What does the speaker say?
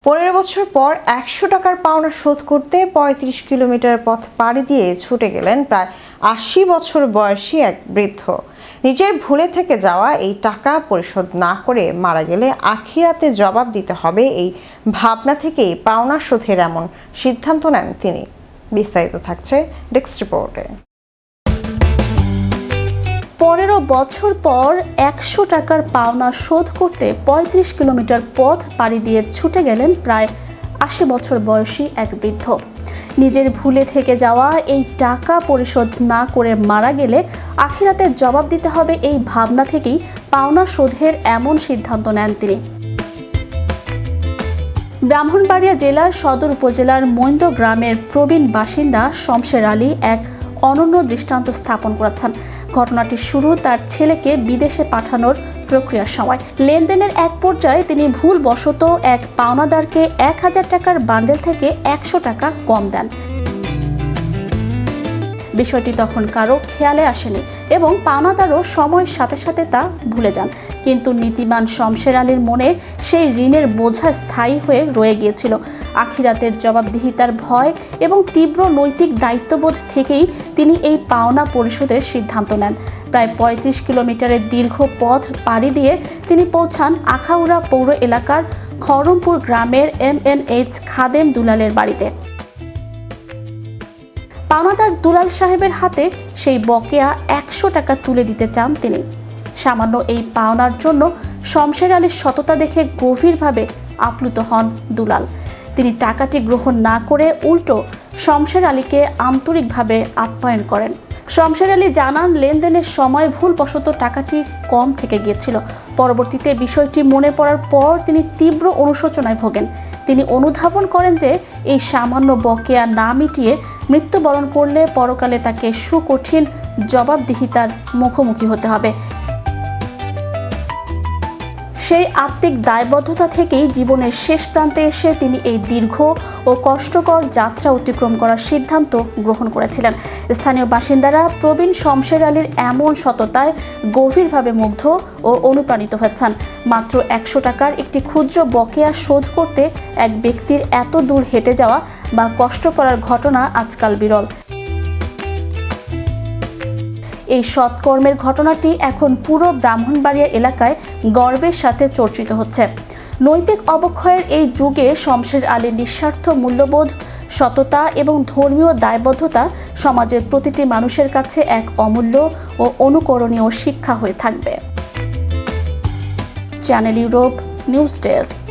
15 বছর পর 100 টাকার পাওনা শোধ করতে 35 কিলোমিটার পথ পাড়ি দিয়ে ছুটে গেলেন প্রায় 80 বছর বয়সী এক বৃদ্ধ। নিজের ভুলে থেকে যাওয়া এই টাকা পরিশোধ না করে মারা গেলে আখিরাতে জবাব দিতে হবে, এই ভাবনা থেকেই পাওনা শোধের এমন সিদ্ধান্ত নেন তিনি। বিস্তারিত থাকছে ডেস্ক রিপোর্টে। 15 বছর পর 100 টাকার পাওনা শোধ করতে 35 কিলোমিটার পথ পাড়ি দিয়ে ছুটে গেলেন প্রায় 80 বছর বয়সী এক বৃদ্ধ। নিজের ভুলে থেকে যাওয়া এই টাকা পরিশোধ না করে মারা গেলে আখিরাতের জবাব দিতে হবে, এই ভাবনা থেকেই পাওনা শোধের এমন সিদ্ধান্ত নেন তিনি। ব্রাহ্মণবাড়িয়া জেলার সদর উপজেলার মৈন্দ গ্রামের প্রবীণ বাসিন্দা শমশের আলী এক অনন্য দৃষ্টান্ত স্থাপন করেছেন। ঘটনাটির শুরু তার ছেলেকে বিদেশে পাঠানোর প্রক্রিয়ার সময়। লেনদেনের এক পর্যায়ে তিনি ভুলবশত এক পাওনাদারকে 1000 টাকার বান্ডেল থেকে 100 টাকা কম দেন। বিষয়টি তখন কারো খেয়ালে আসেনি এবং পাওনাদারও সময়ের সাথে সাথে তা ভুলে যান। কিন্তু নীতিবান শমশের আলীর মনে সেই ঋণের বোঝা স্থায়ী হয়ে রয়ে গিয়েছিল। আখিরাতের জবাবদিহিতার ভয় এবং তীব্র নৈতিক দায়িত্ববোধ থেকেই তিনি এই পাওনা পরিশোধের সিদ্ধান্ত নেন। প্রায় 35 কিলোমিটারের দীর্ঘ পথ পাড়ি দিয়ে তিনি পৌঁছান আখাউড়া পৌর এলাকার খড়মপুর গ্রামের MNH খাদেম দুলালের বাড়িতে। পাওনাদার দুলাল সাহেবের হাতে সেই বকেয়া 100 টাকা তুলে দিতে চান তিনি। সামান্য এই পাওনার জন্য শমশের আলীর সততা দেখে গভীরভাবে আপ্লুত হন দুলাল। তিনি টাকাটি গ্রহণ না করে উল্টো শমশের আলীকে আন্তরিকভাবে আপ্যায়ন করেন। শমশের আলী জানান, লেনদেনের সময় ভুলবশত টাকাটি কম থেকে গিয়েছিল। পরবর্তীতে বিষয়টি মনে পড়ার পর তিনি তীব্র অনুশোচনায় ভোগেন। তিনি অনুধাবন করেন যে এই সামান্য বকেয়া না মিটিয়ে মৃত্যুবরণ করলে পরকালে তাকে সুকঠিন জবাবদিহিতার মুখোমুখি হতে হবে। সেই আত্মিক দায়বদ্ধতা থেকেই জীবনের শেষ প্রান্তে এসে তিনি এই দীর্ঘ ও কষ্টকর যাত্রা অতিক্রম করার সিদ্ধান্ত গ্রহণ করেছিলেন। স্থানীয় বাসিন্দারা প্রবীণ শমশের আলীর এমন সততায় গভীরভাবে মুগ্ধ ও অনুপ্রাণিত হয়েছেন। মাত্র 100 টাকার একটি ক্ষুদ্র বকেয়া শোধ করতে এক ব্যক্তির এত দূর হেঁটে যাওয়া বা কষ্ট করার ঘটনা আজকাল বিরল। এই সৎকর্মের ঘটনাটি এখন পুরো ব্রাহ্মণবাড়িয়া এলাকায় গর্বের সাথে চর্চিত হচ্ছে। নৈতিক অবক্ষয়ের এই যুগে শমশের আলীর নিঃস্বার্থ মূল্যবোধ, সততা এবং ধর্মীয় দায়বদ্ধতা সমাজের প্রতিটি মানুষের কাছে এক অমূল্য ও অনুকরণীয় শিক্ষা হয়ে থাকবে। Channel Europe news desk.